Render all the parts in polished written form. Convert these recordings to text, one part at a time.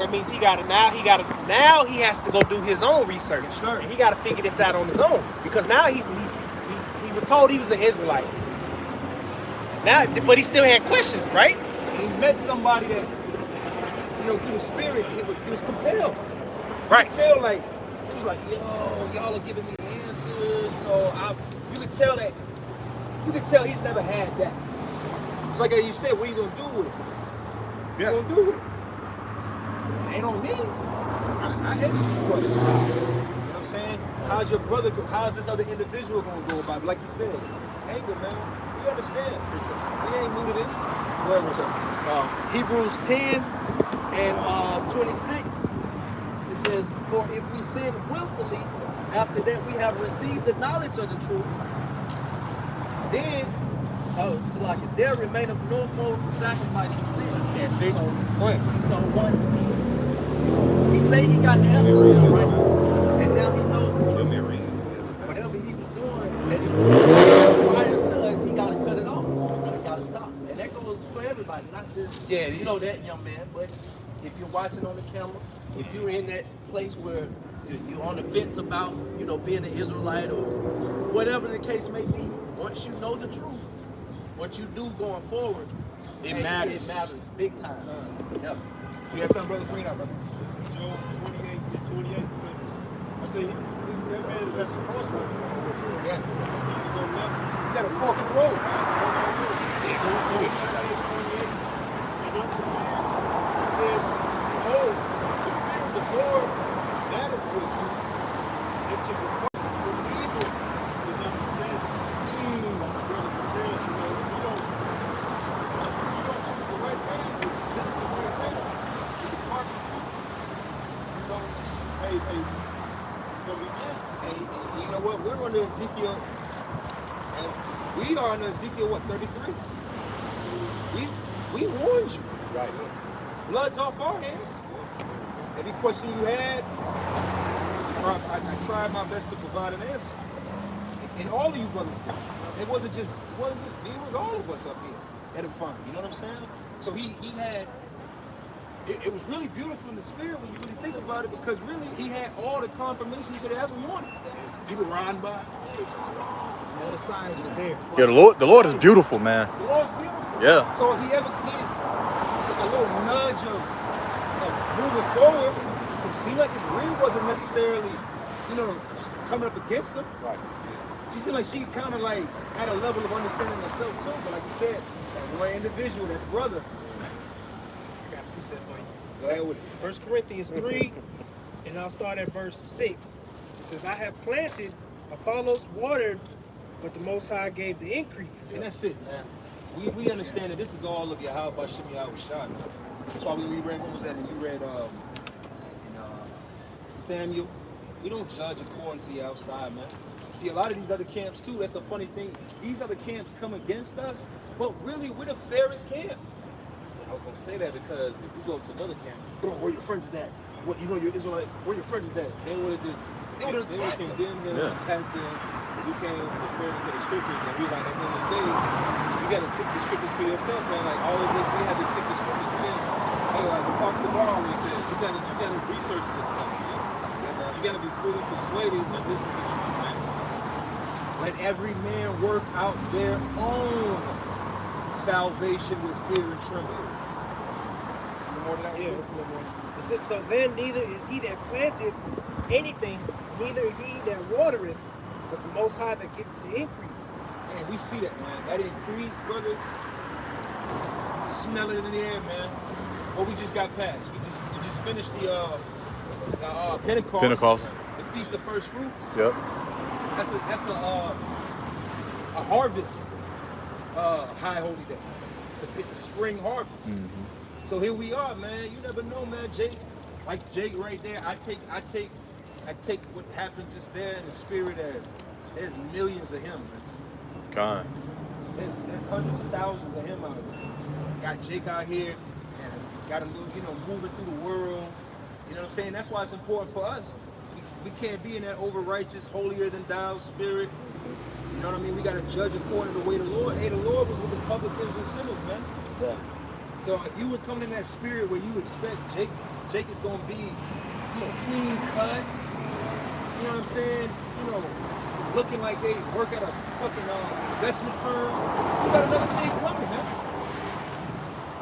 That means he has to go do his own research. Yes, sir. And he got to figure this out on his own because now he was told he was an Israelite. Now, but he still had questions, right? And he met somebody that, through the spirit, he was compelled. Right. You could tell, like, he was like, yo, y'all are giving me answers. You could tell that. You could tell he's never had that. It's like you said, what are you gonna do with it? What are you gonna do with it? It ain't on me. I answer the question. You know what I'm saying? How's this other individual gonna go about it? Like you said, anger, man. We understand. We ain't new to this. Where was it? Hebrews 10 and 26. It says, for if we sin willfully, after that we have received the knowledge of the truth, then, there remaineth no more sacrifice for sin. Can't see. So once he say he got the answer, right? And now he knows the truth. Whatever he was doing that he was prior to us, he got to cut it off. He got to stop. And that goes for everybody, not just that young man. But if you're watching on the camera, if you're in that place where you're on the fence about, being an Israelite or whatever the case may be, once you know the truth, what you do going forward, it matters. It matters big time. Yep. You got something, brother? Bring it up, brother. Job 28 and 28. Because I say that man is at the crossroads. Yeah. He's either go left. He's at a fork in the road. Job 28 and 28. And unto man, he said, behold, the fear of the Lord, that is wisdom. And to depart from evil is understanding. Like my brother was saying, you don't choose the right path. This is the right path. To depart from evil. Hey, it's gonna be bad. And you know what? We're under Ezekiel, and we are under Ezekiel, 33? We warned you. Right. Blood's off our hands. Every question you had, I tried my best to provide an answer. And all of you brothers did. It wasn't just me, it was all of us up here edifying. You know what I'm saying? So he had, it was really beautiful in the spirit when you really think about it, because really he had all the confirmation you could ever want. People riding by. All the signs was there. Yeah, the Lord is beautiful, man. The Lord's beautiful. Yeah. So if he ever needed a little nudge of moving forward, it seemed like his ring wasn't necessarily, coming up against him. Right. She seemed like she kind of like had a level of understanding herself too. But like you said, that one individual, that brother. I got a precept for you. Go ahead with it. 1 Corinthians 3, and I'll start at verse 6. It says, I have planted, Apollos watered, but the Most High gave the increase. And that's it, man. We understand that this is all of Yahweh Shem Yahweh Shah. That's why we read, what was that? And you read Samuel. We don't judge according to the outside, man. See, a lot of these other camps too, that's the funny thing. These other camps come against us, but really we're the fairest camp. I was gonna say that because if you go to another camp, Bro, where your friends is at? What you're Israelite, where your friends is at? they would have just condemned him, attacked him. We came in fairness to the scriptures, and we like at the end of the day, you gotta seek the scriptures for yourself, man. Like all of this, we had to seek the scriptures. Hey, as Apostle Bar always said, you gotta research this stuff, man. You gotta be fully persuaded that this is the truth, man. Let every man work out their own salvation with fear and trembling. More than that? Yeah, that's a little more. It says, so then neither is he that planted anything, neither he that watereth, but the Most High that giveth the increase. Man, we see that, man. That increase, brothers. Smell it in the air, man. What we just got past. We just finished the Pentecost. The Feast of First Fruits. Yep. That's a harvest high holy day. It's a spring harvest. Mm-hmm. So here we are, man. You never know, man. Jake right there. I take what happened just there in the spirit as there's millions of him, man. Kind. There's hundreds of thousands of him out there. Got Jake out here and got him, moving through the world. You know what I'm saying? That's why it's important for us. We can't be in that over righteous, holier than thou spirit. You know what I mean? We got to judge according to the way the Lord. Hey, the Lord was with the publicans and sinners, man. Yeah. So if you would come in that spirit where you expect Jake Jake is gonna be, clean cut. You know what I'm saying? Looking like they work at a fucking investment firm. We got another thing coming, man.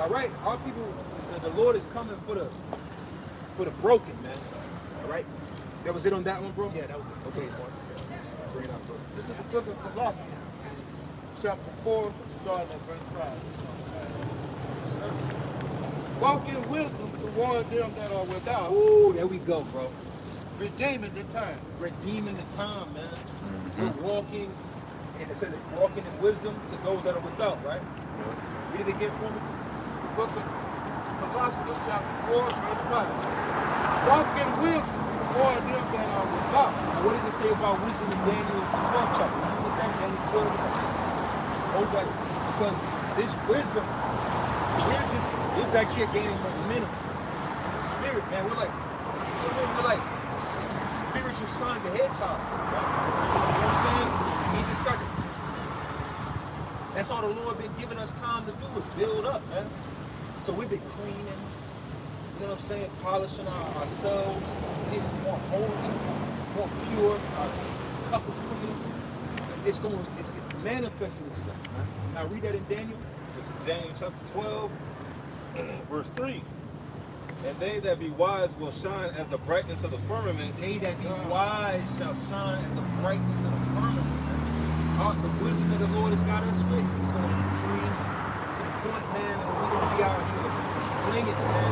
All right, our people, the Lord is coming for the broken, man. All right, that was it on that one, bro. Yeah, that was it. Okay, Mark. Bring it up, bro. This is the book of Colossians, chapter 4, starting at verse 5. Walk in wisdom toward them that are without, Ooh, there we go, bro. redeeming the time. Redeeming the time, man. We're walking, and it says walking in wisdom to those that are without, right? Read it again for me. The book of Colossians, chapter 4, verse 5. Walk in wisdom toward them that are without. Now, what does it say about wisdom in Daniel 12 chapter? You get that, Daniel 12. Hold that, because this wisdom, we're back here gaining momentum. The spirit, man, we're like spiritual Sonic the Hedgehog. Right? You know what I'm saying? He just started. That's all the Lord been giving us time to do is build up, man. So we've been cleaning, you know what I'm saying, polishing ourselves, getting more holy, more pure. Our cup is cleaner. It's manifesting itself, man. Now read that in Daniel. This is Daniel chapter 12, verse 3. And they that be wise will shine as the brightness of the firmament. They that be wise shall shine as the brightness of the firmament. The wisdom that the Lord has got us with is just going to increase to the point, man, where we're going to be out here blinging, man.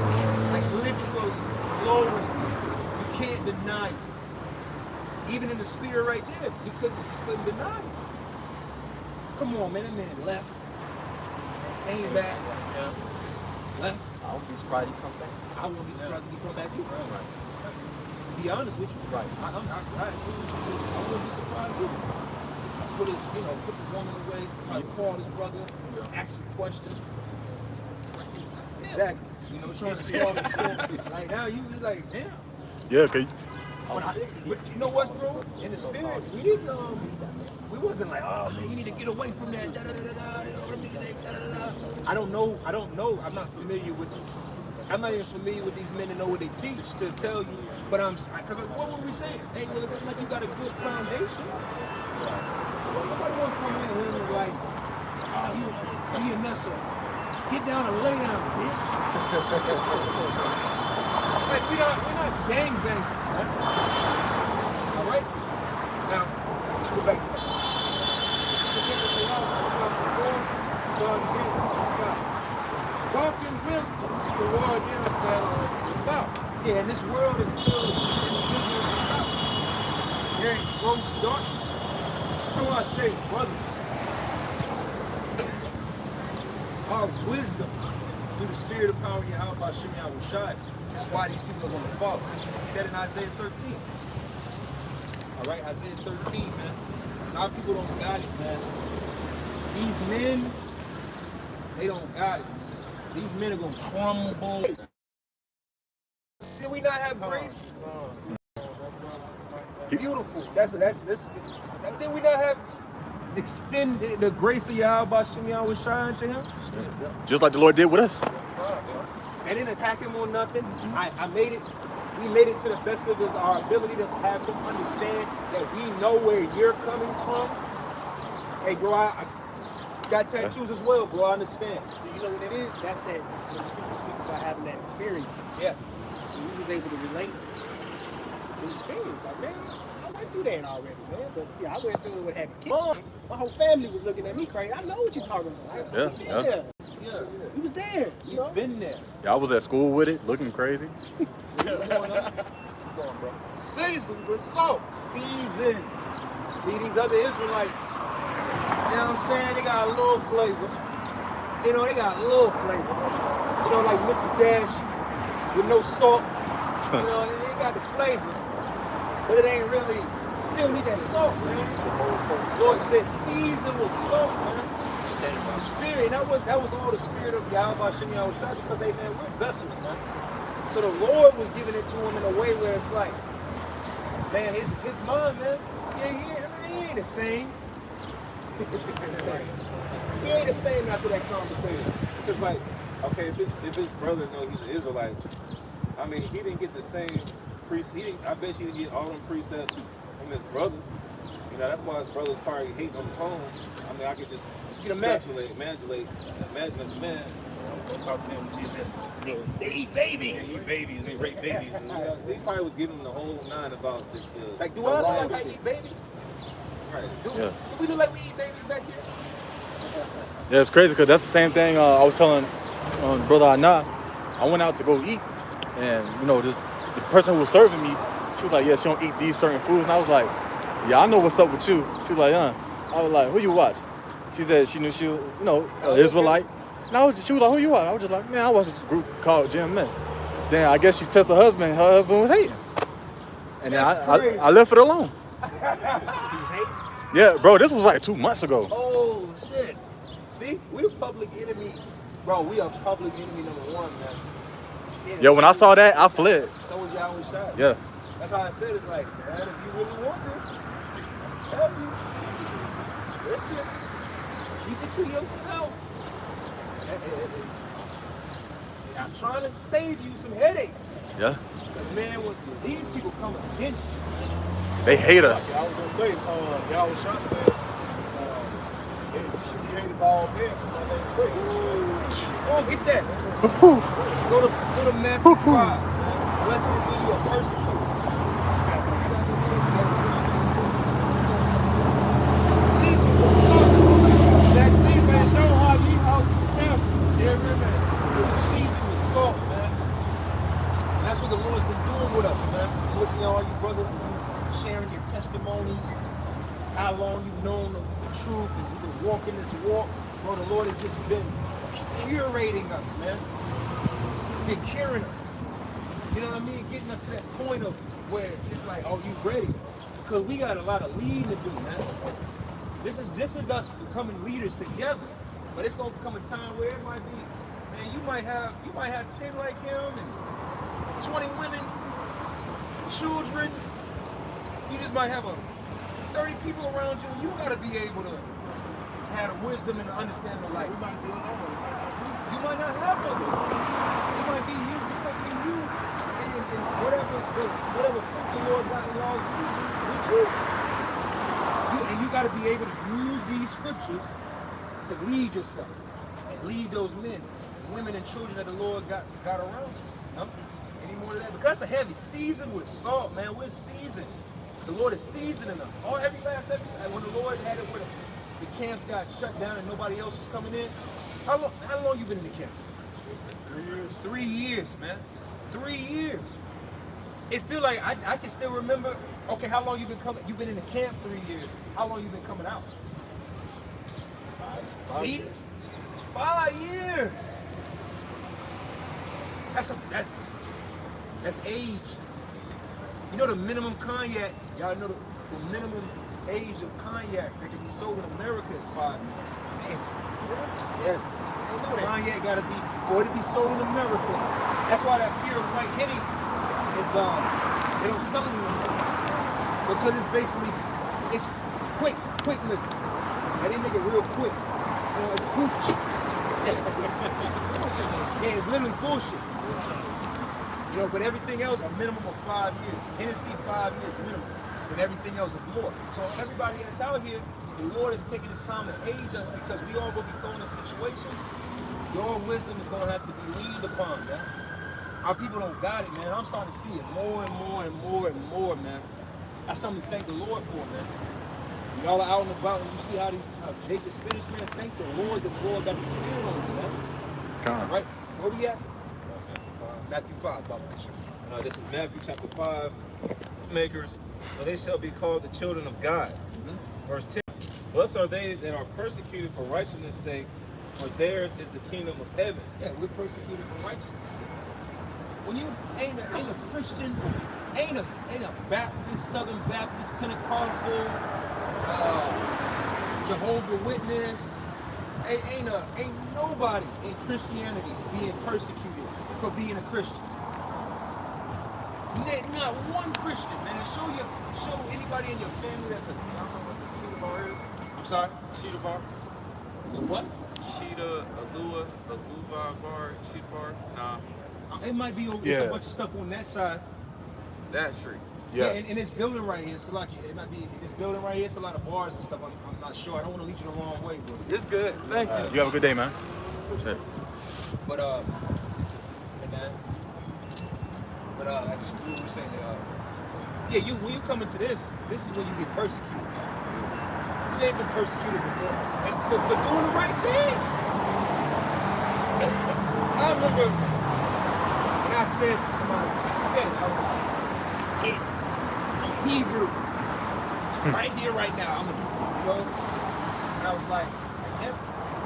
Like literally glowing. You can't deny it. Even in the spirit right there, you couldn't deny it. Come on, man. That man left. Came back. Left. I would be surprised he come back. I wouldn't be surprised if he come back either. Right. To be honest with you. Right. I wouldn't be surprised either. Put the woman away, probably called his brother, ask him questions. Exactly. Trying to solve the story. Like now you be like, damn. Yeah, okay. But you know what, bro? In the spirit, we wasn't like, oh man, you need to get away from that. Da, da, da, da, da. I don't know. I'm not even familiar with these men to know what they teach to tell you. But because what were we saying? Hey, well, it seems like you got a good foundation. Nobody want to come in and be like, oh, you GMS, get down and lay down, bitch. Like, we're not gangbangers, man. All right? Now, go back to that. This is the book of Colossians, chapter 4, starting at verse 5. Walk in wisdom toward them that are without. Yeah, and this world is filled with individuals without. They're in gross darkness. That's why I say, brothers, our wisdom through the spirit of power in Yahweh Hashem Yahweh Shai. That's why these people are going to follow. That in Isaiah 13. All right, Isaiah 13, man. A lot of people don't got it, man. These men, they don't got it. These men are going to crumble. Did we not have grace? Beautiful. That's. Did we not have expend the grace of Yahweh Hashem Yahweh Shai to him? Just like the Lord did with us. I didn't attack him or nothing. I made it. We made it to the best of our ability to have him understand that we know where you're coming from. Hey, bro, I got tattoos as well, bro. I understand. You know what it is? That's that when people speak about having that experience. Yeah. So we was able to relate to the experience. Like, man, I went through that already, man. But see, I went through it with having kids. My whole family was looking at me crazy. I know what you're talking about. Yeah. Yeah. He was there. You know? Been there. Yeah, I was at school with it, looking crazy. Keep going, bro. Seasoned with salt. Season. See these other Israelites. You know what I'm saying? They got a little flavor. You know, they got a little flavor. You know, like Mrs. Dash with no salt. You know, they got the flavor. But it ain't really, still need that salt, man. The Lord said season with salt, man. The spirit, that was all the spirit of Yahweh Hashem Yahweh Shai, because they, man, we're vessels, man. So the Lord was giving it to him in a way where it's like, man, his mind, man, he ain't the same. He ain't the same after that conversation. It's like, okay, if his brother knows he's an Israelite, I mean, he didn't get the same precepts. I bet you didn't get all them precepts from his brother. You know, that's why his brother's probably hating on the phone. I mean, I could just imagine as a man. Don't talk to them GMS. They eat babies. They eat babies. They rape babies. And, they probably was giving him the whole nine about the like, do I look like I eat babies? Right. Do we look like we eat babies back here? Yeah, it's crazy because that's the same thing I was telling brother Anna. I went out to go eat, and you know, the person who was serving me, she was like, "Yeah, she don't eat these certain foods," and I was like, "Yeah, I know what's up with you." She was like, I was like, "Who you watch?" She said she knew she was, you know, Israelite. And she was like, "Who you watch?" I was just like, "Man, I watch this group called GMS." Then I guess she texted her husband. Her husband was hating, and then I left it alone. He was hating? Yeah, bro, this was like 2 months ago. Oh shit! See, we the public enemy, bro. We are public enemy #1, man. Yeah, when I saw that, I fled. So was y'all with shot. Yeah. That's how I said it's like, man, if you really want this, I'm telling you, listen, keep it to yourself. I'm trying to save you some headaches. Yeah. Because, man, when these people come against you, they hate us. I was gonna say, y'all was shot said, hey, you should be hated by all men for my name's sake. oh, get that. go to Matthew 5. Blessed is when you are persecuted. That thing man know how you out to the Season with salt, man. And that's what the Lord's been doing with us, man. Listen to all you brothers sharing your testimonies, how long you've known the truth and you've been walking this walk. Bro, the Lord has just been curating us, man. Been curing us. You know what I mean? Getting us to that point of where it's like, oh, you ready? Because we got a lot of leading to do, man. This is us becoming leaders together. But it's gonna come a time where it might be, man, you might have 10 like him and 20 women, some children. You just might have 30 people around you, and you gotta be able to have the wisdom and the understanding of life. We might be alone. You might not have others. You might be you, and whatever fruit the Lord got in y'all's with you. And you gotta be able to use these scriptures to lead yourself and lead those men, women, and children that the Lord got around you. No? Any more of that? Because it's a heavy season with salt, man. We're seasoned. The Lord is seasoning us. When the Lord had it where the camps got shut down and nobody else was coming in. How long you been in the camp? 3 years. 3 years, man. 3 years. It feel like I can still remember. Okay, how long you been coming? You've been in the camp 3 years. How long you been coming out? 5 See? years. 5 years. That's aged. You know the minimum cognac, y'all know the minimum age of cognac that can be sold in America is 5 years. Yes. Cognac gotta be, for it to be sold in America. That's why that pure white Henny is they don't sell it anymore. Because it's basically quick liquor. And they make it real quick. You know, it's hooch. Yeah, it's literally bullshit. You know, but everything else, a minimum of 5 years. Hennessy, 5 years minimum. But everything else is more. So everybody that's out here, the Lord is taking his time to age us because we all gonna be thrown in situations. Your wisdom is gonna have to be leaned upon, man. Our people don't got it, man. I'm starting to see it more and more and more and more, man. That's something to thank the Lord for, man. Y'all are out and about and you see how Jacob's finished, man. Thank the Lord that the Lord got the spirit on you, man. God. Right? Where we at? Matthew 5, Baba. This is Matthew chapter 5. Makers, so they shall be called the children of God. Verse 10. Blessed are they that are persecuted for righteousness' sake, for theirs is the kingdom of heaven. Yeah, we're persecuted for righteousness' sake. When you ain't a Christian, ain't a Baptist, Southern Baptist, Pentecostal, Jehovah's Witness, ain't nobody in Christianity being persecuted for being a Christian. Not one Christian, man. Show anybody in your family that's I don't know what the Sheeta bar is. I'm sorry? Sheeta bar. The what? Sheeta, Alua bar, Sheeta bar. Nah. I It might be it's Yeah. a bunch of stuff on that side. That street. Yeah. And this building right here, it's like it might be this building right here. It's a lot of bars and stuff. I'm not sure. I don't want to lead you the wrong way, but It's good. Thank you. You have a good day, man. Yeah. but hey, man. But as a school, we're saying that yeah, when you come into this is when you get persecuted. You ain't been persecuted before, and for doing the right thing. I remember when I said I'm Hebrew. Right here, right now. I'm a Hebrew, you know? And I was like him.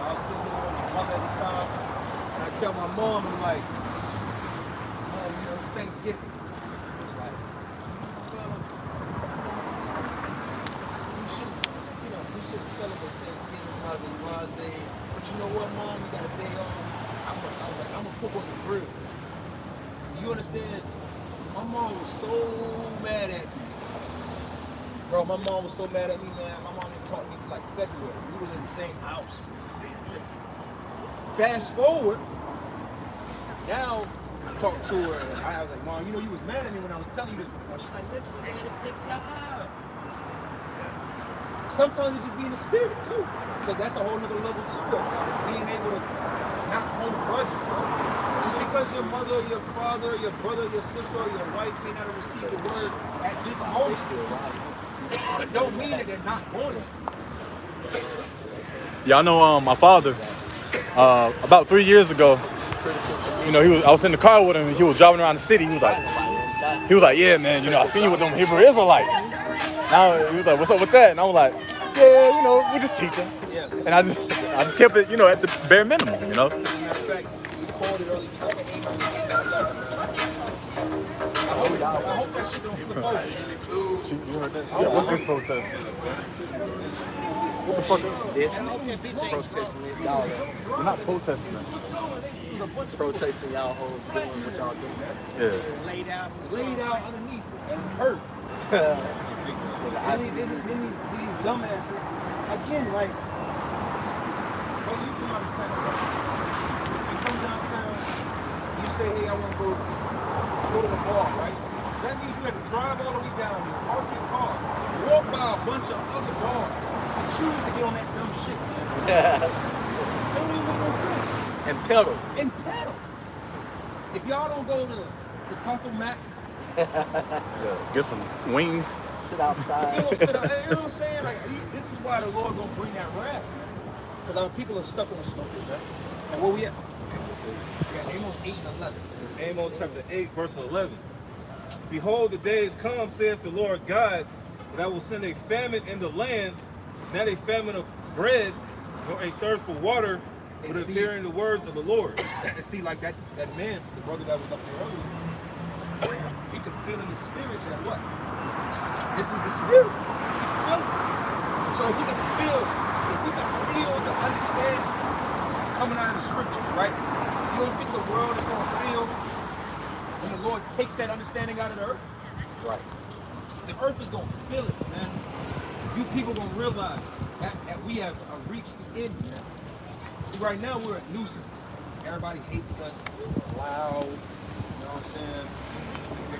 I was still living with my mother at the time. And I tell my mom, I'm like, Mom, you know, it's Thanksgiving. I was like, well, we should celebrate Thanksgiving, blase. But you know what, Mom? We got a day off. I was like, I'm gonna cook on the grill. You understand? My mom was so mad at me. Bro, my mom was so mad at me, man. My mom didn't talk to me till like February. We were in the same house. Fast forward, now I talked to her and I was like, Mom, you know you was mad at me when I was telling you this before. She's like, listen, man, it takes time. Sometimes it just be in the spirit too. Because that's a whole nother level too of being able to not hold grudges, bro. Just because your mother, your father, your brother, your sister, or your wife may not have received the word at this moment, don't mean that they're not going to. Yeah, I know my father, about 3 years ago, you know, I was in the car with him and he was driving around the city. He was like, yeah, man, you know, I seen you with them Hebrew Israelites. Now he was like, what's up with that? And I was like, yeah, you know, we just teaching. Yeah. And I just kept it, you know, at the bare minimum, you know. Matter of fact, we called it early. I hope that shit don't flip over. You heard that? Yeah, what's this protest? What the fuck is This protesting it, y'all. We're not protesting that. Protesting y'all hoes doing what y'all doing. Yeah. Laid out underneath it and hurt. And then these dumbasses, again, like, when you come out of town, you come downtown, you say, hey, I want to go to the bar, right? That means you have to drive all the way down here, park your car, walk by a bunch of other bars, and choose to get on that dumb shit, man. They don't even make no sense. And pedal. And pedal. If y'all don't go to Taco Mac, Yeah. Get some wings. Sit outside. you know what I'm saying? Like, this is why the Lord gonna bring that wrath, man. Because our people are stuck on stupid, man. And where we at? Yeah, Amos 8 and 11. Amos chapter 8, verse 11. Behold, the days come, saith the Lord God, that I will send a famine in the land, not a famine of bread, nor a thirst for water, but of hearing the words of the Lord. And see, like that man, the brother that was up there earlier, he could feel in the spirit that what? This is the spirit. He felt it. So if we can feel the understanding coming out of the scriptures, right? You don't think the world is going to feel when the Lord takes that understanding out of the earth? Right. The earth is going to feel it, man. You people going to realize that we have reached the end, man. See, right now we're a nuisance. Everybody hates us. We're loud. You know what I'm saying?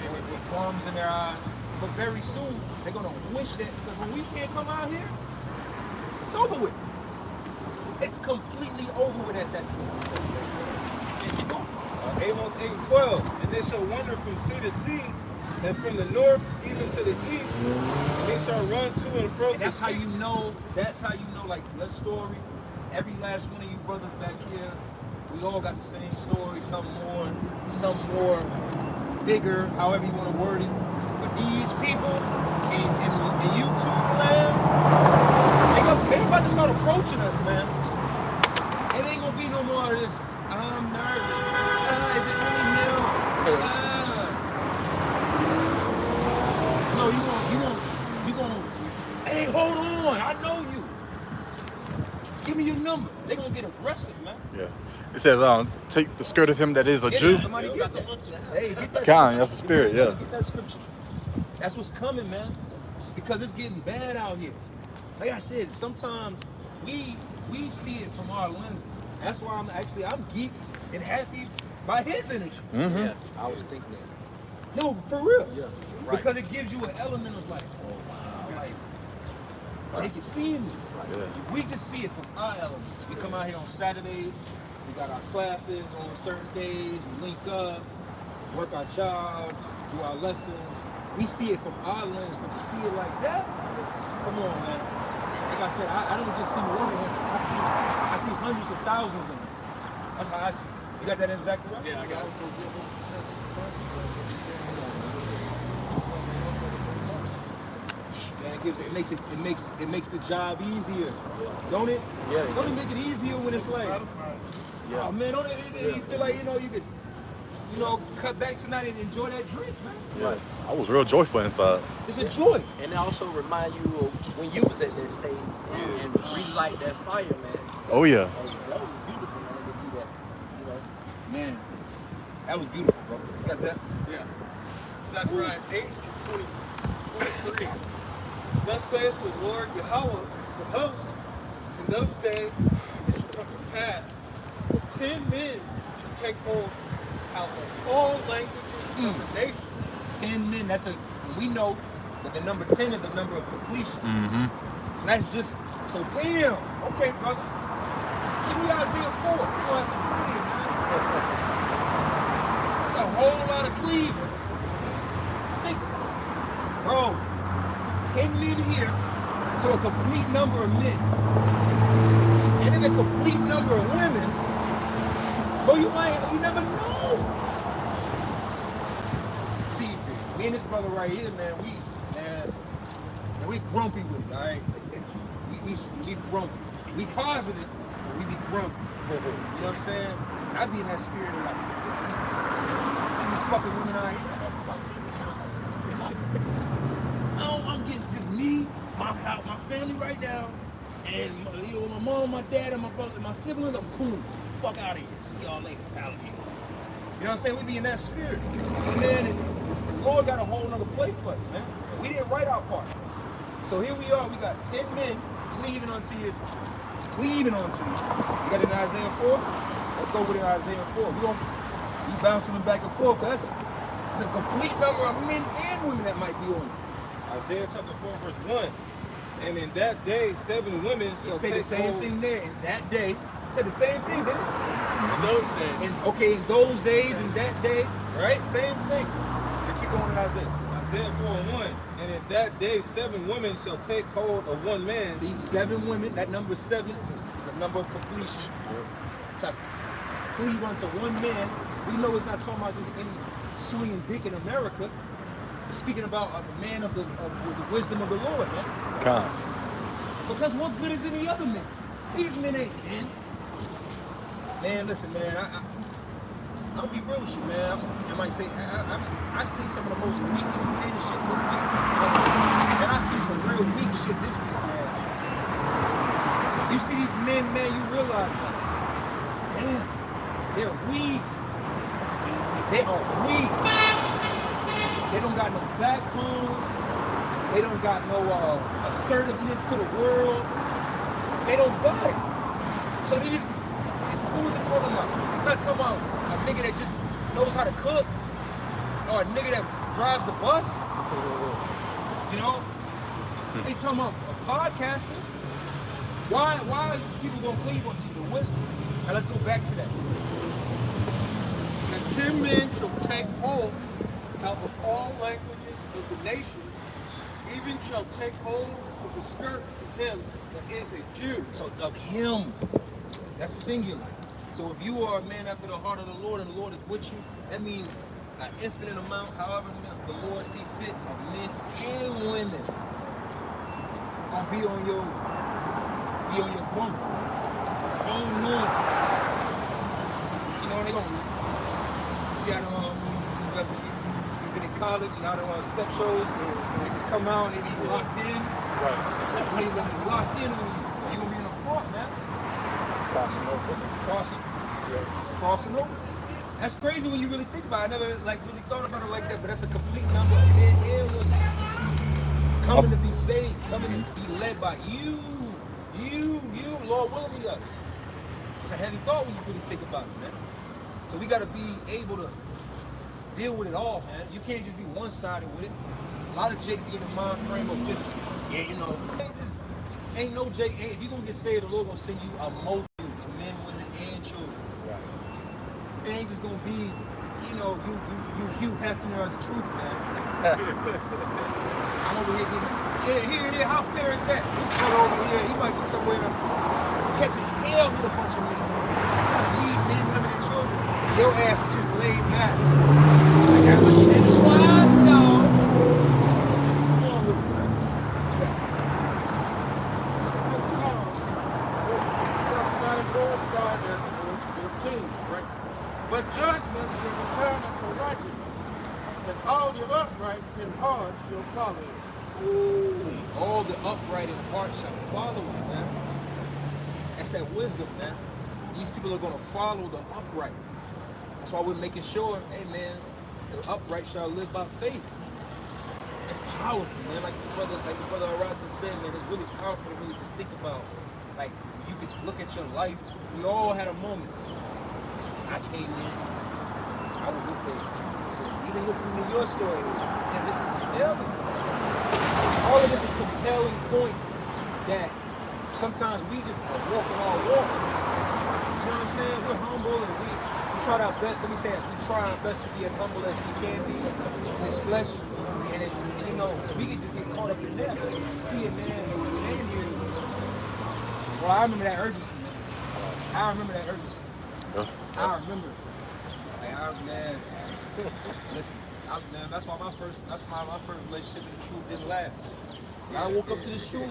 With bums in their eyes. But very soon, they're going to wish that, because when we can't come out here, it's over with. It's completely over with at that point. And keep going. Amos 8:12. And they shall wander from sea to sea, and from the north even to the east, and they shall run to and fro. And that's how you know, like this story, every last one of you brothers back here, we all got the same story, some more bigger, however you want to word it. But these people in YouTube land, they about to start approaching us, man. It ain't gonna be no more of this, I'm nervous. Is it really him? No, you gonna, hey, hold on, I know you. Give me your number. They gonna get aggressive, man. Yeah. It says, take the skirt of him that is a Jew. Somebody get that. Hey, get that. God, that's the spirit, yeah. Get that scripture. That's what's coming, man. Because it's getting bad out here. Like I said, sometimes we see it from our lenses. That's why I'm geeked and happy by his energy. Yeah, I was thinking that. No, for real. Yeah, right. Because it gives you an element of like, oh wow, like Jake is seeing this. Yeah. We just see it from our element. We come out here on Saturdays, we got our classes on certain days, we link up, work our jobs, do our lessons. We see it from our lens, but to see it like that, come on, man. Like I said, I don't just see one of them. I see hundreds of thousands of them. That's how I see it. You got that exactly right? Yeah, I got it. Man, it makes the job easier, don't it? Yeah. Don't it make it easier when it's like, oh man, don't it? You feel like you could, cut back tonight and enjoy that drink, man. Yeah. I was real joyful inside. It's a joy. And it also remind you of when you was at that stage and relight that fire, man. Oh yeah. That was beautiful, man, to see that, Man, that was beautiful, bro. You got that? Yeah. Zechariah 8:23. Thus saith the Lord Yahweh, the host, in those days it shall come to pass that 10 men shall take hold out of all languages of the nation. 10 men, we know that the number 10 is a number of completion. Mm-hmm. So that's just, so damn, okay, brothers. Give me Isaiah 4. We're going to have some fun here, man. A whole lot of Cleveland. Think, bro, 10 men here to a complete number of men. And then a complete number of women. Bro, you never know. See, me and this brother right here, man, we grumpy with it, all right? We grumpy. We positive, but we be grumpy. You know what I'm saying? And I be in that spirit of like, I see these fucking women out here, fuck. I'm getting just me, my family right now, and my mom, my dad, and my brother, and my siblings. I'm cool. Fuck out of here. See y'all later, alligator. You know what I'm saying? We be in that spirit. But man, the Lord got a whole nother play for us, man. We didn't write our part. So here we are. We got 10 men cleaving onto you. You got it in Isaiah 4? Let's go with it in Isaiah 4. We bouncing them back and forth. That's it's a complete number of men and women that might be on it. Isaiah chapter 4, verse 1. And in that day, 7 women shall Say take the same hold. thing there. In that day, said the same thing, didn't it? In those days. In those days, in that day, right? Same thing. They keep going in Isaiah. Isaiah 4:1. And in that day, 7 women shall take hold of one man. See, 7 women. That number 7 is a number of completion. So cleave unto one man. We know it's not talking about just any swinging dick in America. It's speaking about a man with the wisdom of the Lord, man. Come. Because what good is any other men? These men ain't men. Man, listen, man. I'll be real with you, man. I might say I see some of the most weakest men shit this week. I see some real weak shit this week, man. You see these men, man, you realize like, damn, they're weak. They are weak. They don't got no backbone. They don't got no assertiveness to the world. They don't got it. So these who is it talking about? I'm not talking about a nigga that just knows how to cook or a nigga that drives the bus. You know? They talking about a podcaster. Why is people gonna cleave onto the wisdom? Now let's go back to that. And 10 men shall take hold out of all languages of the nations, even shall take hold of the skirt of him that is a Jew. So of him, that's singular. So if you are a man after the heart of the Lord and the Lord is with you, that means an infinite amount, however the Lord see fit, of men and women gonna be on your bumper. Whole noon. You know, they gonna see how you've been in college and how they want step shows, niggas come out and they be locked in. Right. When they be locked in on you, you gonna be in the front, man. Crossing over. That's crazy when you really think about it. I never really thought about it like that, but that's a complete number of men and women coming to be saved, coming to be led by you, Lord willing us. It's a heavy thought when you really think about it, man. So we gotta be able to deal with it all, man. You can't just be one-sided with it. A lot of Jake be in the mind frame of just, yeah, you know, ain't no Jake. If you're gonna get saved, the Lord gonna send you a multitude of men, women, and children. Right. It ain't just gonna be, you know, you Hugh Hefner of the truth, man. I'm over here. How fair is that? This brother over here, he might be somewhere catching hell with a bunch of men. Lead men, women, and children. Your ass is just laid back. I got my shit wives, dog. Come on with it, man. Psalm 94, starting at verse 15. Right. But judgment shall return unto righteousness, and all the upright in heart shall follow it. Ooh, all the upright in heart shall follow it, man. That's that wisdom, man. These people are going to follow the upright. That's why we're making sure, hey, man, the upright shall live by faith. It's powerful, man. Like the brother Arad just said, man, it's really powerful to really just think about. Like, you could look at your life. We all had a moment. I came in, I was this age. So even listening to your story, man, this is compelling. All of this is compelling points that sometimes we just are walking our walk. You know what I'm saying? We're humble and we try our best. Let me say it. We try our best to be as humble as we can be in this flesh. And it's, you know, we can just get caught up in that. See it, man. So we stand here. Well, I remember that urgency, man. I remember that urgency. I remember. Like, man. Listen. Man, that's why my first relationship with the truth didn't last. When I woke up to this truth,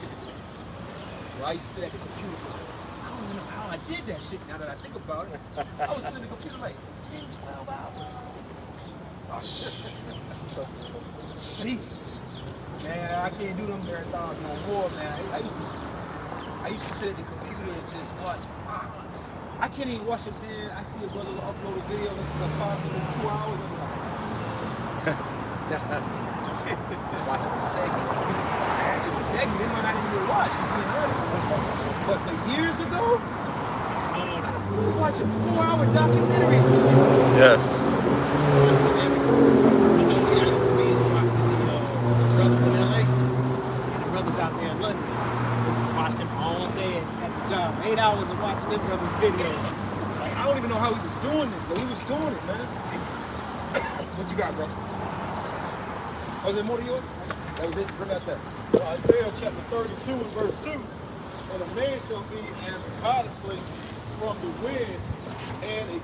well, I used to sit at the computer for, I don't even know how I did that shit now that I think about it. I was sitting at the computer like 10, 12 hours. Oh, shit. Jeez. Man, I can't do them marathons no more, man. I used to sit at the computer and just watch. I can't even watch it, man. I see a brother upload a video, this is a possible 2 hours. Watching the segments. The segment, it might not even watch, to be honest. But for years ago, I was watching 4-hour documentaries and shit. Yes. Brothers in LA, and the brothers out there in London. Watched them all day at the job. 8 hours of watching them brothers' videos. Like, I don't even know how he was doing this, but he was doing it, man. What you got, bro? Was there more to yours? That was it? Bring out that. Isaiah chapter 32 and verse 2. And a man shall be as a hiding place from the wind and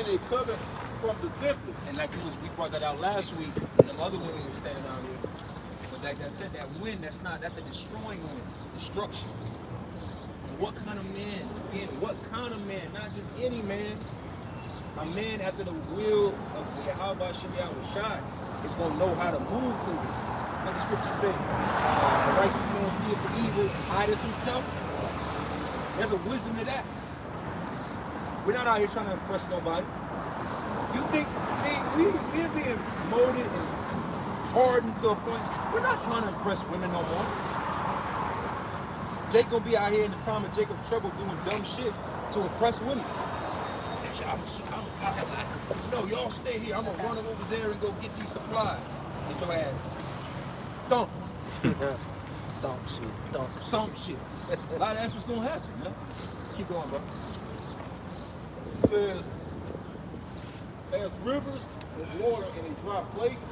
a cover from the tempest. And like we brought that out last week, and the other women were standing out here. But like I said, that wind, that's a destroying wind, destruction. And what kind of man? Again, what kind of man? Not just any man. A man after the will of Yahweh Shem Shai is going to know how to move through it. What the scripture say, the righteous man seeth the evil and hideth himself. There's a wisdom to that. We're not out here trying to impress nobody. You think, see, we're being molded and hardened to a point. We're not trying to impress women no more. Jake gonna be out here in the time of Jacob's trouble doing dumb shit to impress women. No, y'all stay here. I'm gonna run over there and go get these supplies. Get your ass thumped. Thump shit. A lot of that's what's gonna happen, man. Keep going, bro. It says, as rivers of water in a dry place,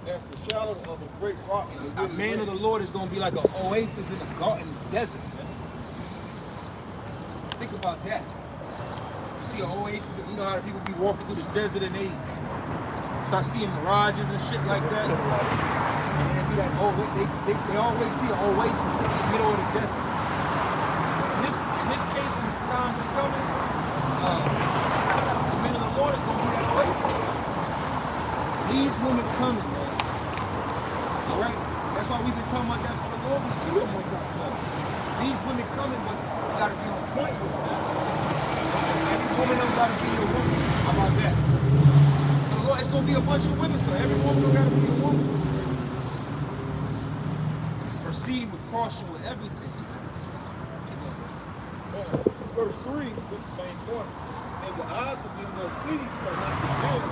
as the shadow of a great rock in the A man of the Lord is gonna be like an oasis in the garden desert, man. Think about that. See an oasis, you know how people be walking through the desert and they start seeing mirages and shit like that. And they be like, oh, they always see an oasis in the middle of the desert. In this case, in the time that's coming, the men of the Lord is gonna be that oasis. These women coming, man. All right? That's why we've been talking about that for the Lord was too amongst ourselves. These women coming, but you gotta be on point with it, man. Every woman don't gotta be a woman. How about that? The Lord, it's gonna be a bunch of women, so every woman don't gotta be a woman. Proceed with caution with everything. verse 3, this is the main point. And the eyes of them that see shall not be dim,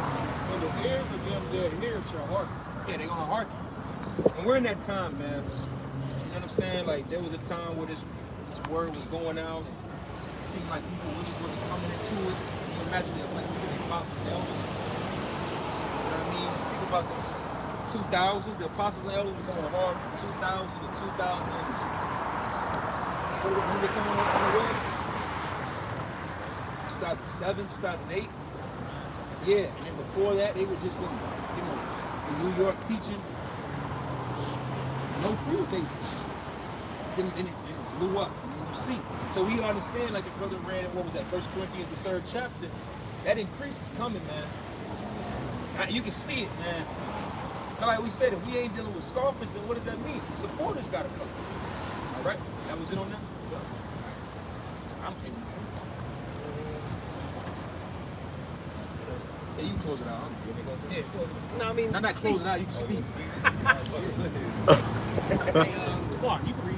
and the ears of them that hear shall hearken. Yeah, they're gonna hearken. And we're in that time, man. You know what I'm saying? Like there was a time where this word was going out. And it seemed like people really wasn't coming into it. Can you imagine that? Like we said, the apostles and elders. You know what I mean? Think about the 2000s. The apostles and elders were going hard from 2000 to 2000. When they come on the way? 2007, 2008. Yeah, and then before that, they were just in, in New York teaching. No fruit basis. And it blew up. You see. So we understand, like the brother read, what was that, 1 Corinthians, the 3rd chapter. That increase is coming, man. You can see it, man. Like we said, if we ain't dealing with scoffers, then what does that mean? Supporters gotta come. All right? That was it on that? So I'm in. Yeah, you close it out. Yeah, no, I mean, I'm not closing out, you can speak. Come on, you can read.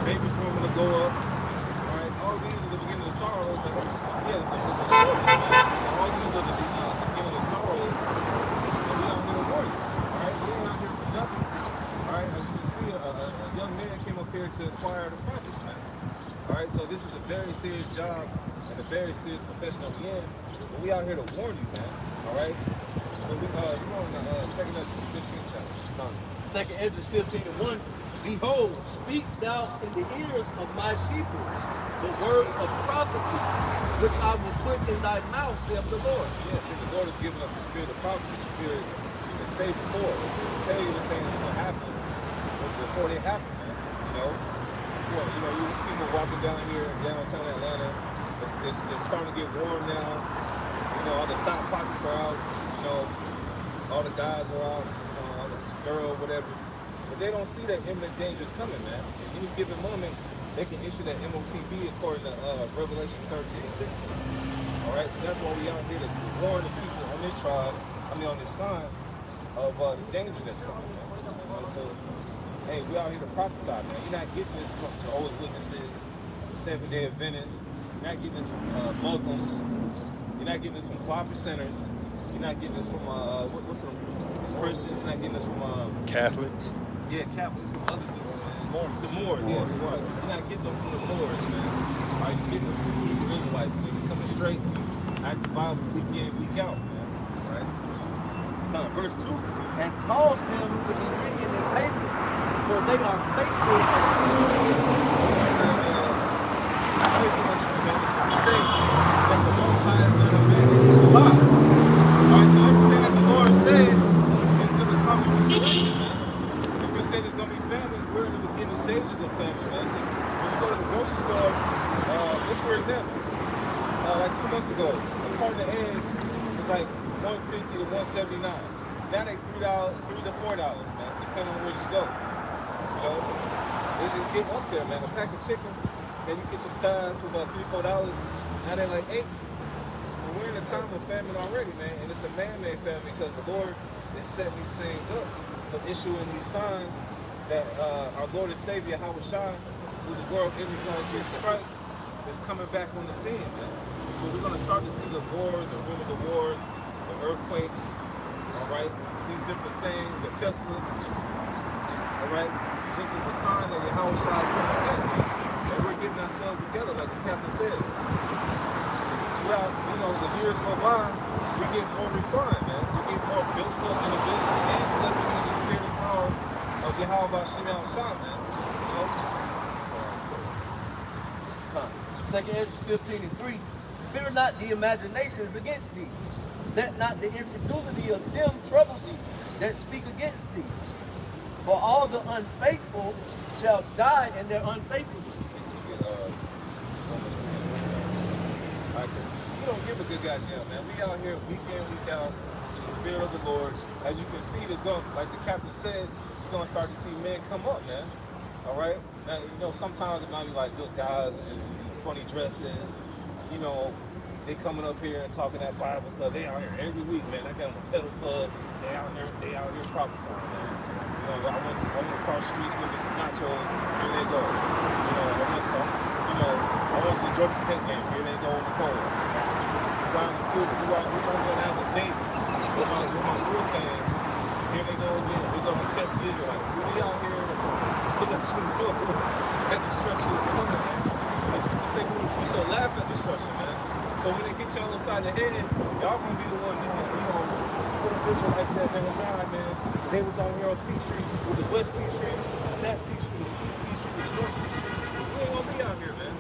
Babies for them to go up. All right, all these are the beginning of sorrows. Like, yeah, it's a story, man. So all these are the beginning of sorrows. And we out here to work. All right, we ain't out here for nothing. All right, as you can see, a young man came up here to acquire the prophets, man. All right, so this is a very serious job and a very serious profession that we in. But we out here to warn you, man. All right. So we on the 2nd Ezra 15 chapter. Second Ezra 15:1. Behold, speak thou in the ears of my people the words of prophecy, which I will put in thy mouth, saith the Lord. Yes, and the Lord has given us a spirit of prophecy, the spirit to say before, to tell you the things that's going to happen before they happen, man. You people walking down here in downtown Atlanta, it's starting to get warm now. All the thought pockets are out. All the guys are out. All the girl, whatever. But they don't see that imminent danger is coming, man. At any given moment, they can issue that MOTB according to Revelation 13 and 16. All right, so that's why we out here to warn the people on this on this sign of the danger that's coming, man. So, hey, we out here to prophesy, man. You're not getting this from Jehovah's Witnesses, the Seventh-day Adventists. You're not getting this from Muslims. You're not getting this from 5%ers. You're not getting this from what's the Christians? You're not getting this from Catholics. Yeah, Catholics, some other dudes, man. The Moors, yeah. You're not getting them from the Moors, man. All right, you're getting them from the Israelites, man. You're coming straight, act the Bible week in, week out, man. All right? Verse 2. And cause them to be written in paper, for they are faithful and true. Faithful and true, man. It's going to say that the Most High is not a man that he should lie. All right, so everything that the Lord said is going to come into fruition, man. If he said there's going to be famine, we're in the beginning stages of famine, man. When you go to the grocery store, just for example, like 2 months ago, a carton of eggs was like $150 to $179. Now they $3 to $4, man, depending on where you go. It's getting up there, man. A pack of chicken, then you get the thighs for about $3, $4. Now they're like $8. So we're in a time of famine already, man, and it's a man-made famine because the Lord is setting these things up for issuing these signs that our Lord and Savior, Yahweh Shai, who the world image on Jesus Christ, is coming back on the scene, man. So we're going to start to see the wars, the rumors of wars, the earthquakes, all right, these different things, the pestilence, all right, just as a sign that Yahweh Shai is coming back, man. And we're getting ourselves together, like the captain said. Throughout, the years go by, we get more refined, man. We get more built up in the vision and living in the spirit and power of Yahweh Shai, man. Second Ezra 15:3. Fear not the imaginations against thee. Let not the incredulity of them trouble thee that speak against thee. For all the unfaithful shall die in their unfaithfulness. don't give a good goddamn, man. We out here week in, week out. The Spirit of the Lord, as you can see, there's going, like the captain said, you're gonna start to see men come up, man. All right. Now, you know, sometimes it might be like those guys in funny dresses. You know, they coming up here and talking that Bible stuff. They out here every week, man. I got them a pedal club. They out here prophesying, man. You know, I went across the street, get some nachos. Here they go. You know, I went to the Georgia Tech game. Here they go on the cold. Around the school, we gonna have a date with my school fans. Here they go again. We're gonna test the Israelites. We out here to let you know that destruction is coming, man. And people say we should laugh at destruction, man. So when they get y'all upside the head, y'all gonna be the one, what the Israelites said, man, God, man. They was out here on Peachtree. It was a West Peachtree, that Peachtree, it was East Peachtree, it was North Peachtree. We ain't gonna be out here, man.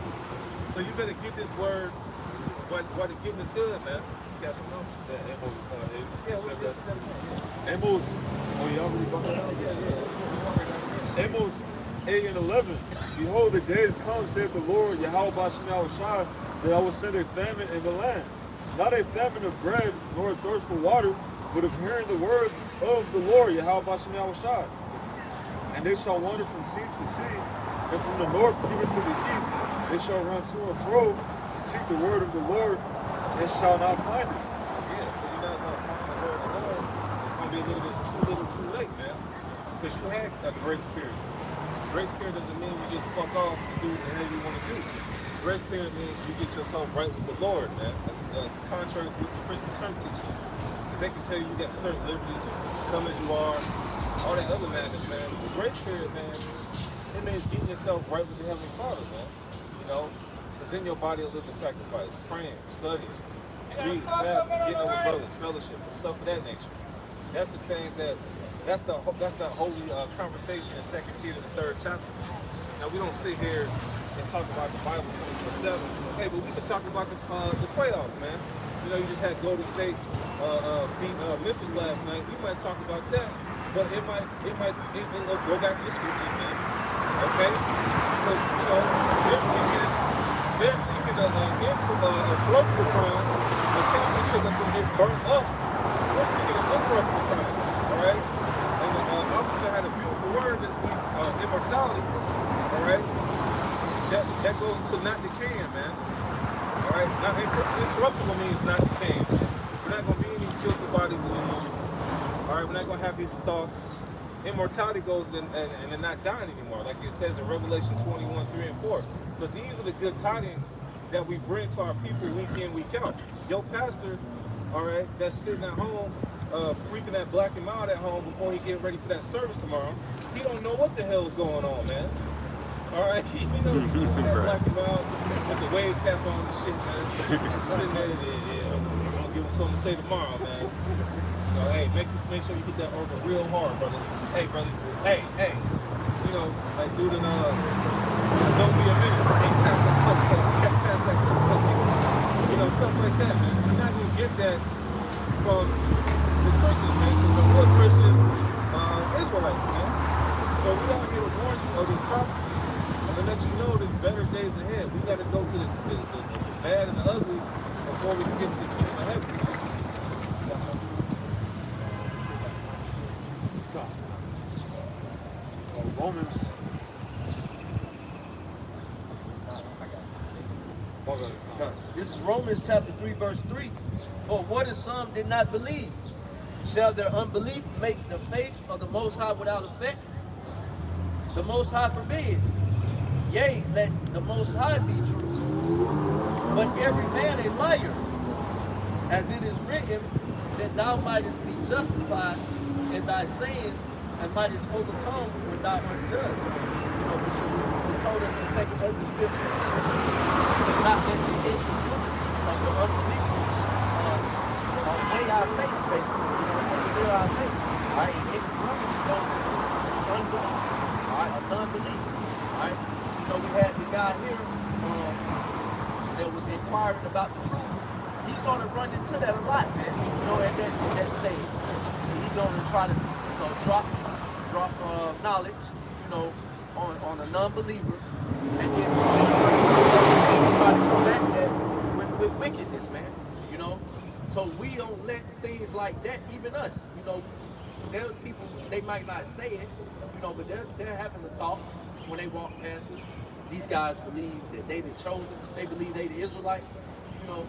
So you better get this word. What the getting is good, man. You got something else? Yeah, Amos. Yeah, we'll get some other Amos. Oh, y'all already brought that out? Yeah. Amos 8 and 11. Behold, the days come, saith the Lord, Yahweh Bashim Yahushua, that I will send a famine in the land. Not a famine of bread, nor a thirst for water, but of hearing the words of the Lord, Yahweh Bashim Yahushua. And they shall wander from sea to sea, and from the north even to the east. They shall run to and fro to seek the word of the Lord, and shall not find it. Yeah, so you're not going to find the word of the Lord. It's going to be a little bit too late, man. Because you had a grace period. Grace period doesn't mean you just fuck off and do whatever you want to do. Grace period means you get yourself right with the Lord, man. Contrary to what the Christian term teaches. Because they can tell you got certain liberties, come as you are, all that other madness, man. The grace period, man, it means getting yourself right with the Heavenly Father, man. You know? In your body a living sacrifice, praying, studying, reading, fasting, getting with brothers, fellowship, and stuff of that nature. That's the things that's the holy conversation in 2 Peter, the 3rd chapter. Now we don't sit here and talk about the Bible 24/7. Hey, but we can talk about the playoffs, man. You know, you just had Golden State beat Memphis last night. You might talk about that, but it might go back to the scriptures, man. Okay, because you know they're seeking a colloquial crown, a championship that's going to get burnt up. We're seeking an incorruptible crown, all right? And the officer had a beautiful word this week, immortality, all right? That goes to not decaying, man. All right? Not incorruptible means not decaying. We're not going to be in these filthy bodies anymore. All right? We're not going to have these thoughts. Immortality goes and they're not dying anymore, like it says in Revelation 21:3-4. So these are the good tidings that we bring to our people week in, week out. Your pastor, all right, that's sitting at home, freaking that black and mild at home before he get ready for that service tomorrow, he don't know what the hell is going on, man. All right, you know, that black and mild with the wave cap on and shit, man. Sitting there, yeah, I'm gonna give him something to say tomorrow, man. So, hey, make sure you hit that organ real hard, brother. Hey, brother. Hey. You know, like dude in don't be a menace. Hey, pass that clutch plate. Pass that clutch plate. You know, stuff like that, man. You're not gonna get that from the Christians, man. Because the real Christians, Israelites, man. So we out here to warn you of these prophecies and to let you know there's better days ahead. We gotta go to the bad and the ugly before we can get to the kingdom of heaven. Romans. This is Romans chapter 3, verse 3. For what if some did not believe? Shall their unbelief make the faith of the Most High without effect? The Most High forbids. Yea, let the Most High be true. But every man a liar, as it is written, that thou mightest be justified in thy saying, and mightest overcome when thou art judged. You know, because he told us in 2 Corinthians 15 to not let the incredulity of the unbelievers weigh our faith, basically, you know, or steal our faith. All right, incredulity goes into unbelief, all right, a non-belief. All right, you know, we had the guy here that was inquiring about the truth. He's going to run into that a lot, man. You know, at that stage, he's going to try to drop knowledge, you know, on a non-believer, and then try to combat that with wickedness, man. You know, so we don't let things like that, even us. You know, there are people, they might not say it, you know, but they're having the thoughts when they walk past us. These guys believe that they the chosen. They believe they the Israelites. You know,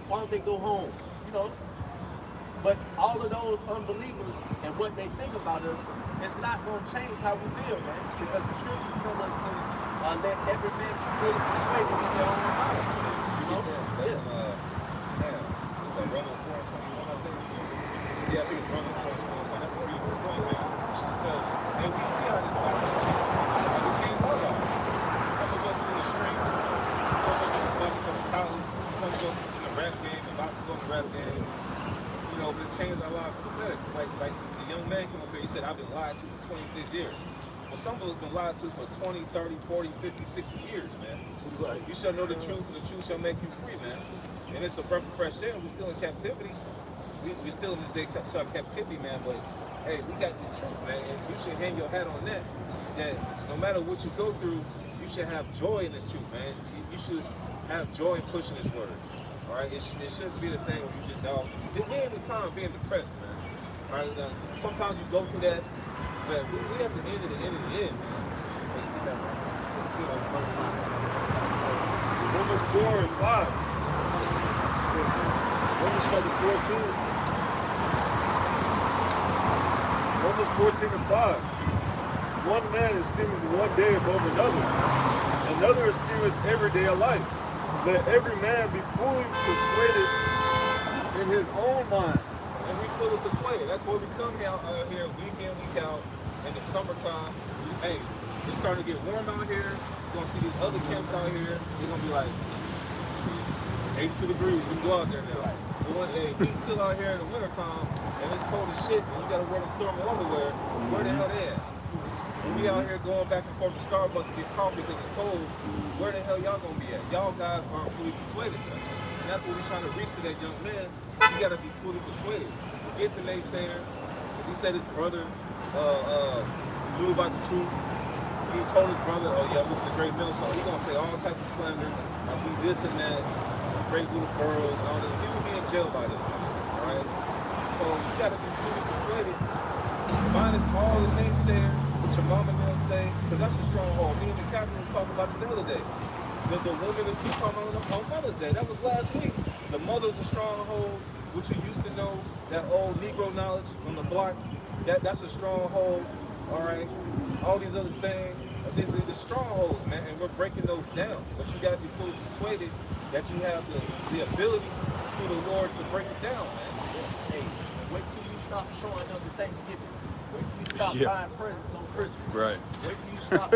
why don't they go home? You know, but all of those unbelievers and what they think about us, it's not going to change how we feel, man. Because the scriptures tell us to let every man be fully persuaded in their own minds. You know, Romans 4:21, I think. Yeah, I think it's Romans 4:21. That's a beautiful point, man. Because and we see how this battle can change our lives. Some of us is in the streets, some of us is about to go to college, some of us is in the rap game, about to go to the rap game. You know, but it changed our lives for the better. Like the young man came up here, he said, I've been lied to for 26 years. Well, some of us been lied to for 20, 30, 40, 50, 60 years, man. You shall know the truth, and the truth shall make you free, man. And it's a breath of fresh air. We're still in captivity. We're still in this day of captivity, man. But hey, we got this truth, man. And you should hang your hat on that. That no matter what you go through, you should have joy in this truth, man. You should have joy in pushing this word. All right? It shouldn't be the thing where you just go. We ain't the time being depressed, man. All right? Sometimes you go through that, but we have to end at the end of the end, man. So you get that right. First time. Romans 4 and 5. Romans chapter 14. Romans 14 and 5. One man esteemeth one day above another esteemeth every day of life. Let every man be fully persuaded in his own mind. And we fully persuaded. That's why we come out here week in, week out in the summertime. Hey, it's starting to get warm out here. You're gonna see these other camps out here. They're gonna be like 82 degrees. We can go out there now. But one day, we still out here in the wintertime and it's cold as shit and you gotta wear them thermal underwear. Where the hell they at? And we out here going back and forth to Starbucks to get coffee because it's cold. Where the hell y'all gonna be at? Y'all guys aren't fully persuaded, man. And that's what we're trying to reach to that young man. You gotta be fully persuaded. Forget the naysayers. Because he said his brother knew about the truth. He told his brother, oh yeah, listen to Great Millstone. He's gonna say all types of slander, be this and that, great little girls and all this. He would be in jail by then. Alright? So you gotta be fully persuaded. Minus all the naysayers, what your mama and them say, because that's a stronghold. Me and the captain was talking about it the other day. The women that we talking about on Mother's Day, that was last week. The mother's a stronghold, what you used to know, that old Negro knowledge on the block, that's a stronghold, all right? All these other things, they're the strongholds, man, and we're breaking those down. But you got to be fully persuaded that you have the ability through the Lord to break it down, man. Hey, wait till you stop showing up at Thanksgiving. Wait till you stop buying presents on Christmas. Right. Wait till you stop,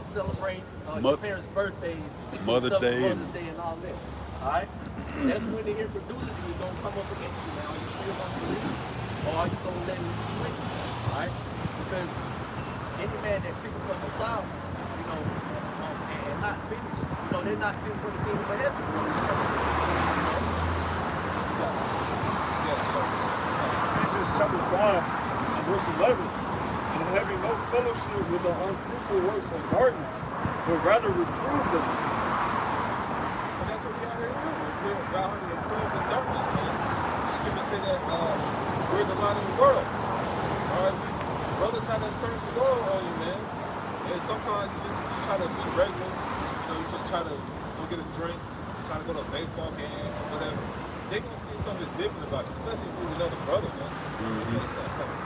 celebrating your parents' birthdays, Mother's Day, Mother's Day and all that. All right? That's when the incredulity is going to come up against you now. Are you still going to believe? Or are you going to let it swing? All right? Because any man that pick up a plow, and not finish, they're not fit for the kingdom of heaven. Ephesians chapter 5, verse 11. And having no fellowship with the unfruitful works of darkness, but rather reprove them. And that's what we out here doing. We're out here to reprove the darkness, man. The scripture say that we're the light of the world. All right, brothers have that search the world on you, man. And sometimes you try to be regular. You just try to go get a drink, try to go to a baseball game, or whatever. They're gonna see something that's different about you, especially if you're another brother, man. They're gonna say something.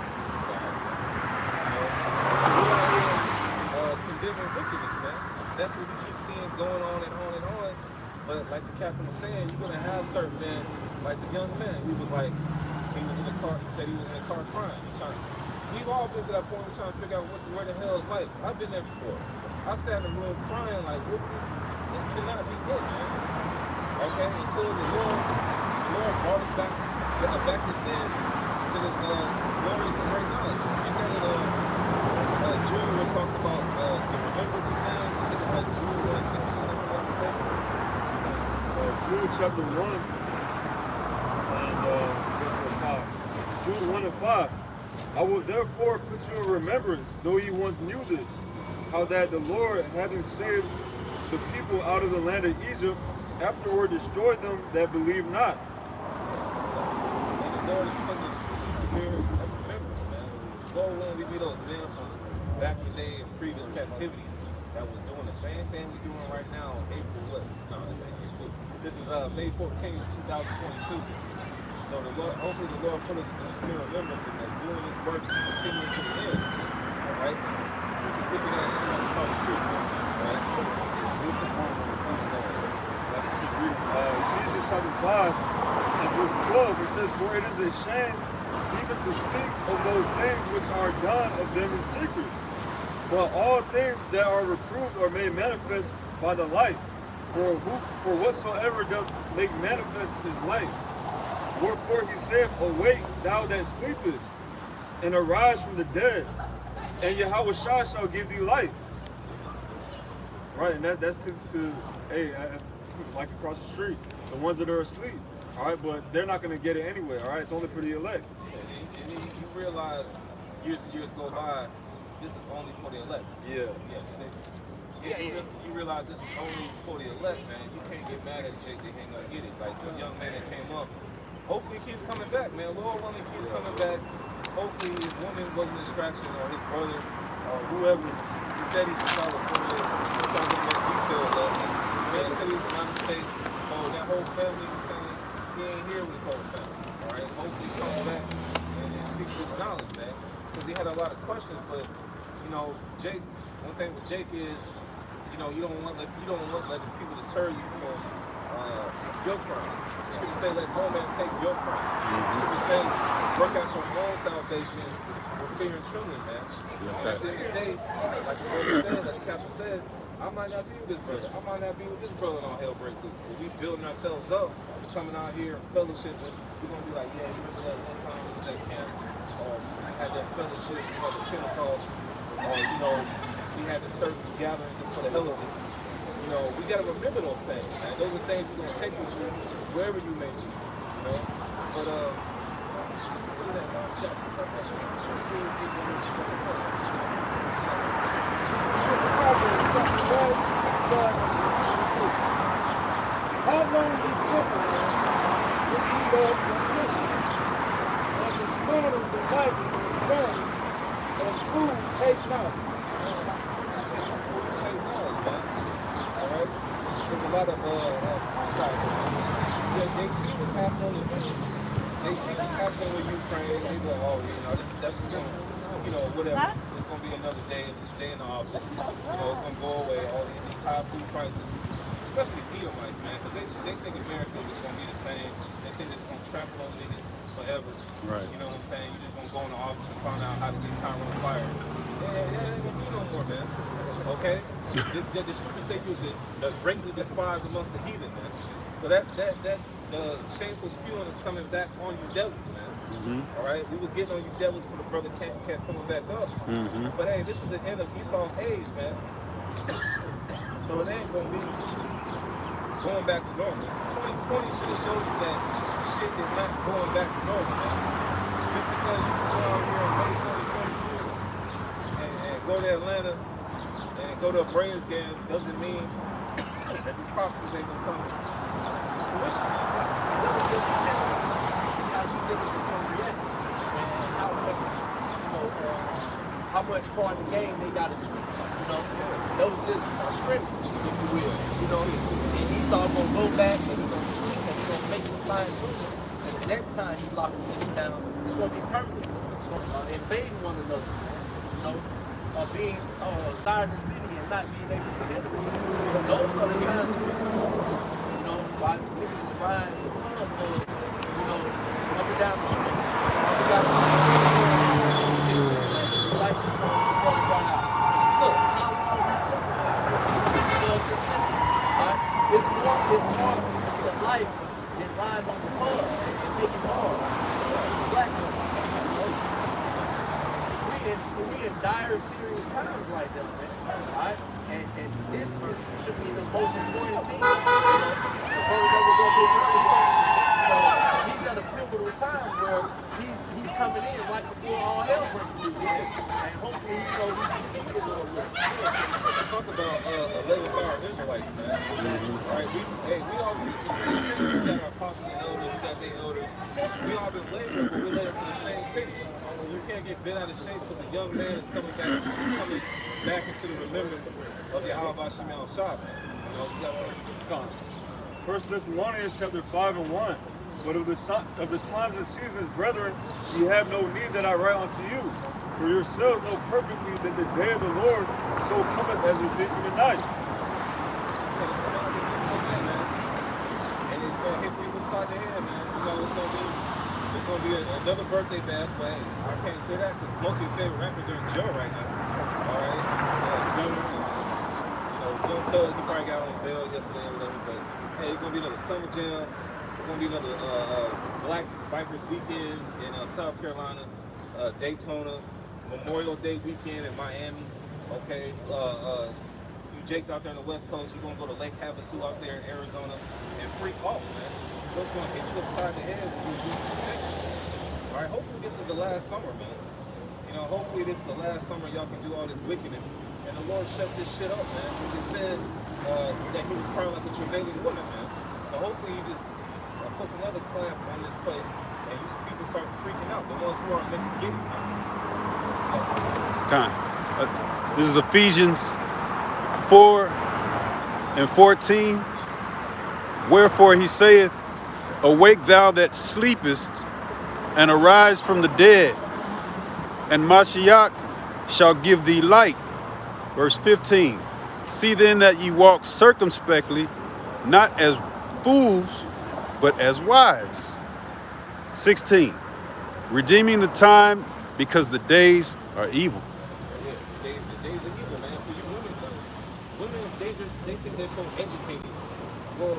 We're out here condemning wickedness, man. That's what we keep seeing going on and on and on. But like the captain was saying, you're gonna have certain men, like the young man who was like, he was in the car. He said he was in the car crying. We've all been to that point. We're trying to figure out where the hell is life. I've been there before. I sat in the room crying like, this cannot be it, man. Okay, until the Lord brought us back to sin, to this glorious and great knowledge. You know that Jude where it talks about the remembrance of things. I think it's like Jude 1:16, if I'm not mistaken. Jude chapter 1 and verse 5. Jude 1 and 5. I will therefore put you in remembrance, though ye once knew this, how that the Lord, having saved the people out of the land of Egypt, afterward destroy them that believe not. And the Lord is putting this spirit of remembrance, man. Go when we meet those men from back in the day in previous captivities that was doing the same thing we're doing right now on April what? No, this ain't April. This is May 14th, 2022. So the Lord, hopefully the Lord put us in the spirit of remembrance and that doing this work and continuing to the end. All right? We can pick that shit up across the street. All right? This is one of the things that Ephesians chapter 5 and verse 12, it says, for it is a shame even to speak of those things which are done of them in secret. But all things that are reproved are made manifest by the light. For whatsoever doth make manifest is light. Wherefore he saith, awake, thou that sleepest, and arise from the dead, and Yahweh shall give thee light. Right, and that's that's like across the street, the ones that are asleep. All right, but they're not going to get it anyway. All right, it's only for the elect. And you realize years and years go by, this is only for the elect. Yeah. You realize this is only for the elect, man. You can't get mad at Jake, they ain't gonna get it. Like the young man that came up, hopefully he keeps coming back, man. Lord willing, he keeps coming back. Hopefully his woman wasn't a distraction, or his brother, or whoever. He said he's from California. We're trying to get more details of it. The man said he was from out of state, so that whole family thing, he ain't here with his whole family. All right, hopefully he comes back and seeks this knowledge, man, because he had a lot of questions. But you know, Jake. One thing with Jake is, you know, you don't want letting people deter you from your crime. Scripture say, let no man take your crime. Scripture say, work out your own salvation with fear and trembling, man. At the end of the day, like the brother said, like the captain said, I might not be with this brother. I might not be with this brother on hell break loose. But we building ourselves up, coming out here and fellowshipping. We're gonna be like, yeah, you remember that one time we was at camp, or we had that fellowship, you know, the Pentecost, or you know, we had a certain gathering just for the hell of it. You know, we got to remember those things, man. Those are things you're going to take with you wherever you may be, you know. But, how long is simple, man? If he does some listen. And this morning, the Bible was done, and food take not. There's a lot of they see what's happening in they see what's happening with Ukraine. They go, oh, you know, that's just gonna, you know, whatever. It's gonna be another day in the office. You know, it's gonna go away. All these high food prices, especially Edomites, man, because they think America is gonna be the same. They think it's gonna trample on niggas forever. Right. You know what I'm saying? You just gonna go in the office and find out how to get Tyrone fired. Yeah, ain't gonna be no more, man. Okay? The scripture say you the greatly despised amongst the heathen, man. So that's the shameful spewing is coming back on you devils, man. All right? We was getting on you devils for the brother kept coming back up. But hey, this is the end of Esau's age, man. So it ain't gonna be going back to normal. 2020 should have showed you that shit is not going back to normal, man. Just because you can go out here in May 2022 and go to Atlanta and go to a Braves game doesn't mean that these prophecies ain't gonna come to fruition. That was just a test. See how you think it's going to react and how much far in the game they got to tweak. You know, that was just a scrimmage, if you will. You know, and Esau gonna go back and he's gonna tweak and he's gonna make some fine tuning. And the next time he locks things down, it's gonna be permanent. It's gonna invade one another. You know. Being liar in the city and not being able to enter it. Those are the times that we're going to. You know, while niggas is riding the pub, you know, up and down the street. We got like the brother brought out. Look, how long we simple simplicity. Alright? It's more to life than riding on the pub and making hard. Black people. We in dire, serious times right now, man. All right, and this should be the most important thing. You know, the brother that was up here earlier, you know, he's at a pivotal time where he's coming in right before all hell breaks loose, man. And hopefully, you know, he's a little bit. Talk about a level fire Israelites, man. All right, we all do the same thing. We got our apostles and elders, we got their elders. We all been laboring, but we're laboring for the same thing. So you can't get bent out of shape because the young man is coming back into the remembrance of Yahweh Shemel Shah, man. You know, we got some. 1 Thessalonians chapter 5 and 1. But of the times and seasons, brethren, ye have no need that I write unto you. For yourselves know perfectly that the day of the Lord so cometh as a thief in the night. And it's going to hit people inside the head, man. You know, it's going to be another birthday bash, but hey, I can't say that because most of your favorite rappers are in jail right now. All right? Gunner and, Young Thug, he probably got on bail yesterday or whatever, but hey, it's going to be another summer jam. It's going to be another Black Vipers weekend in South Carolina, Daytona, Memorial Day weekend in Miami. Okay, you Jakes out there on the West Coast, you're going to go to Lake Havasu out there in Arizona and freak off, man. So it's going to hit you upside the head when you least expect it. All right, hopefully this is the last summer, man. You know, hopefully this is the last summer y'all can do all this wickedness. And the Lord shut this shit up, man. Because he said that he was crying like a travailing woman, man. So hopefully he just puts another clamp on this place and people start freaking out. The ones who aren't meant to get it, man. This is Ephesians 4 and 14. Wherefore he saith, awake thou that sleepest, and arise from the dead, and Mashiach shall give thee light. Verse 15. See then that ye walk circumspectly, not as fools, but as wise. 16. Redeeming the time, because the days are evil. Yeah, the days are evil, man. For you women too. Women, they think they're so educated. Well,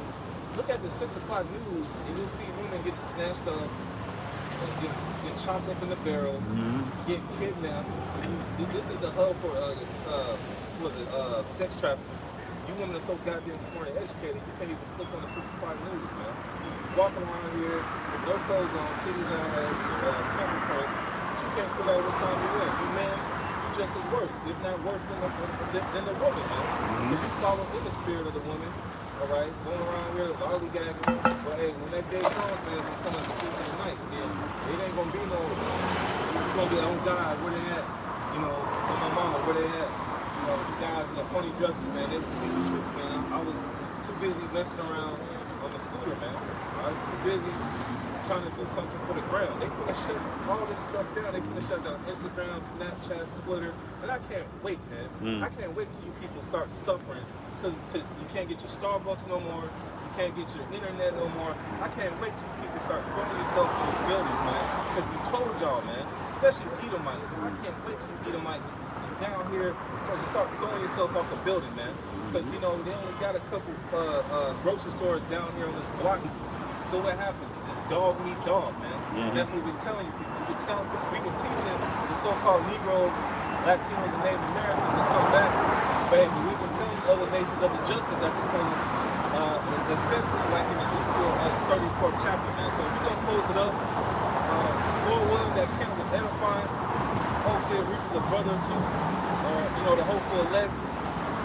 look at the 6 o'clock news, and you'll see women get snatched up, get chopped up in the barrels, get kidnapped. This is the hub for sex trafficking. You women are so goddamn smart and educated, you can't even flip on the 6 o'clock news, man. You walking around here with no clothes on, titties out, camera point, but you can't figure out what time you're in. You man, you just as worse, if not worse than the woman, man. Because you follow in the spirit of the woman, all right, going around here lollygagging. But hey, when that day comes, man, it's gonna come at the peak of the night. Then it ain't gonna be no. You're gonna be like, oh God, where they at? You know, on my mama, where they at? You know, the guys in the funny dresses, man, they speak the truth, man. I was too busy messing around on the scooter, man. I was too busy trying to do something for the ground. They finna shut all this stuff down. They finna shut down Instagram, Snapchat, Twitter, and I can't wait, man. I can't wait till you people start suffering because you can't get your Starbucks no more. You can't get your internet no more. I can't wait till people start throwing yourself in these buildings, man. Because we told y'all, man, especially Edomites. I can't wait till Edomites down here to start throwing yourself off the building, man. Because, you know, they only got a couple grocery stores down here on this block. So what happened? It's dog meat dog, man. And that's what we've been telling you people. We've been teaching the so-called Negroes, Latinos, and Native Americans to come back. But we've been telling other nations of the judgment that's to come, especially like in Ezekiel 34th chapter, man. So we're going to close it up. Lord willing, that camp was edifying. Hopefully it reaches a brother or two. The hopeful elect.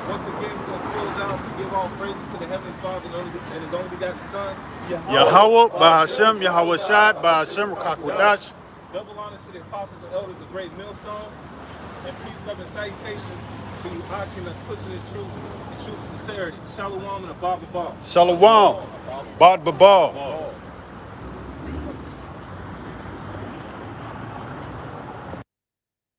Once again, we're going to close out and give all praises to the Heavenly Father and His only begotten Son. Yahweh, Bahashem, Yahweh Shad, Bahashem, Rakakwadash. Double honors to the apostles and elders of Great Millstone. And peace, love, and salutation to you, Akim, that's pushing this truth sincerity. Shalom and a Baba Ball. Shalom, Bad Babal.